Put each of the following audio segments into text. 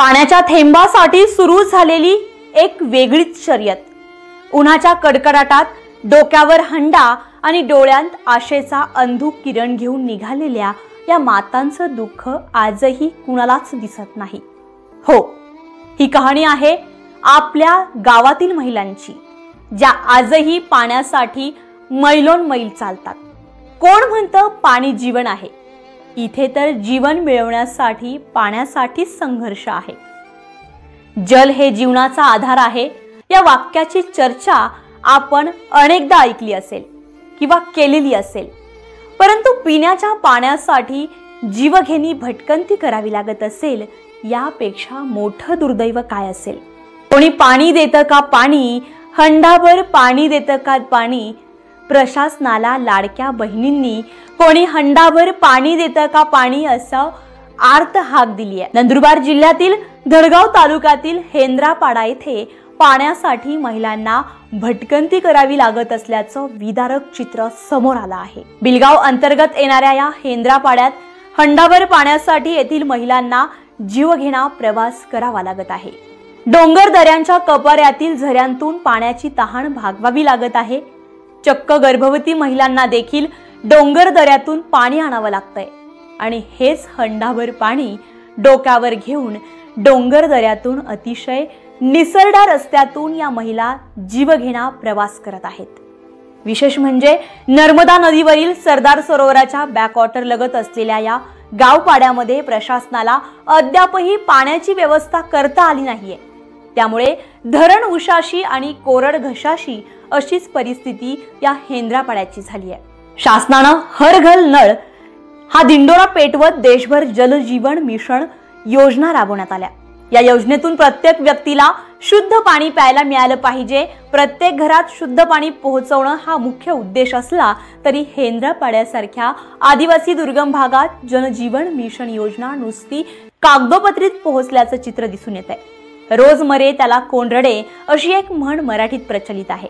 पाण्याच्या थेंबासाठी सुरू झालेली एक वेगळीच शर्यत। उन्हाच्या कडकडाटात डोक्यावर हंडा आणि डोळ्यांत आशेचा अंधुक किरण घेऊन निघालेल्या या मातांचं दुःख आजही कुणालाच दिसत नाही। हो, ही कहाणी आहे आपल्या गावातील महिलांची, ज्या आजही पाण्यासाठी मैलोनमैल चालतात। कोण म्हणतं पाणी जीवन आहे, इथे तर जीवन मिळवण्यासाठी पाण्यासाठीच संघर्ष आहे। जल हे जीवनाचा आधार आहे या वाक्याची चर्चा आपण अनेकदा ऐकली असेल किंवा केलेली असेल, परंतु पिण्याच्या पाण्यासाठी जीवघेणी भटकंती करावी लागत असेल यापेक्षा मोठं दुर्दैव काय असेल। कोणी पाणी देतं का पाणी, हंडाभर पाणी देतं का पाणी, प्रशासनाला लाडक्या बहिणींनी कोणी हंडाभर पाणी देतं का पाणी असं आर्त हाक दिली आहे। नंदुरबार जिल्ह्यातील धडगाव तालुक्यातील हेंद्रापाडा येथे पाण्यासाठी महिलांना भटकंती करावी लागत असल्याचं विदारक चित्र समोर आलं आहे। बिलगाव अंतर्गत येणाऱ्या या हेंद्रापाड्यात हंडाभर पाण्यासाठी येथील महिलांना जीवघेणा प्रवास करावा लागत आहे। डोंगर दऱ्यांच्या कपाऱ्यातील झऱ्यांतून पाण्याची तहान भागवावी लागत आहे। चक्क गर्भवती महिलांना देखील डोंगर दऱ्यातून पाणी आणावं लागतंय आणि हेच हंडाभर पाणी डोक्यावर घेऊन डोंगर दऱ्यातून अतिशय निसरड्या रस्त्यातून या महिला जीवघेणा प्रवास करत आहेत। विशेष म्हणजे नर्मदा नदीवरील सरदार सरोवराच्या बॅकवॉटर लगत असलेल्या या गावपाड्यामध्ये प्रशासनाला अद्यापही पाण्याची व्यवस्था करता आली नाहीये। त्यामुळे धरण उशाशी आणि कोरड घशाशी अशीच परिस्थिती या हेंद्रापाड्याची झाली आहे। शासनानं हर घर नळ हा दिंडोरा पेटवत देशभर जल जीवन मिशन योजना राबवण्यात आल्या। या योजनेतून प्रत्येक व्यक्तीला शुद्ध पाणी प्यायला मिळालं पाहिजे, प्रत्येक घरात शुद्ध पाणी पोहोचवणं हा मुख्य उद्देश असला तरी हेंद्रापाड्यासारख्या आदिवासी दुर्गम भागात जनजीवन मिशन योजना नुसती कागदोपत्रीत पोहोचल्याचं चित्र दिसून येत आहे। रोज मरे त्याला कोण रडे अशी एक म्हण मराठीत प्रचलित आहे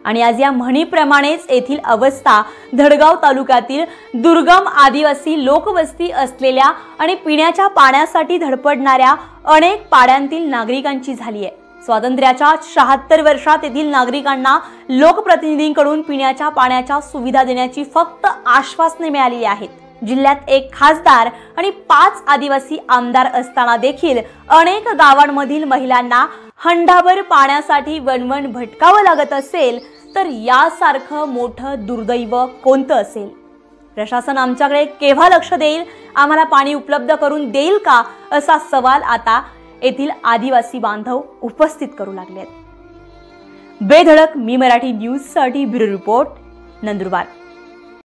आणि आज या म्हणीप्रमाणेच येथील अवस्था धडगाव तालुक्यातील दुर्गम आदिवासी लोकवस्ती असलेल्या आणि पिण्याच्या पाण्यासाठी धडपडणाऱ्या अनेक पाड्यांतील नागरिकांची झाली आहे। स्वातंत्र्याच्या 76 वर्षात येथील नागरिकांना लोकप्रतिनिधींकडून पिण्याच्या पाण्याच्या सुविधा देण्याची फक्त आश्वासने मिळालेली आहेत। जिल्ह्यात एक खासदार आणि 5 आदिवासी आमदार असताना देखील अनेक गावांमधील महिलांना हंडाभर पाण्यासाठी वणवण भटकावं लागत असेल तर यासारखं मोठं दुर्दैव कोणतं असेल। प्रशासन आमच्याकडे केव्हा लक्ष देईल, आम्हाला पाणी उपलब्ध करून देईल का, असा सवाल आता येथील आदिवासी बांधव उपस्थित करू लागलेत। बेधडक मी मराठी न्यूज साठी ब्युरो रिपोर्ट, नंदुरबार।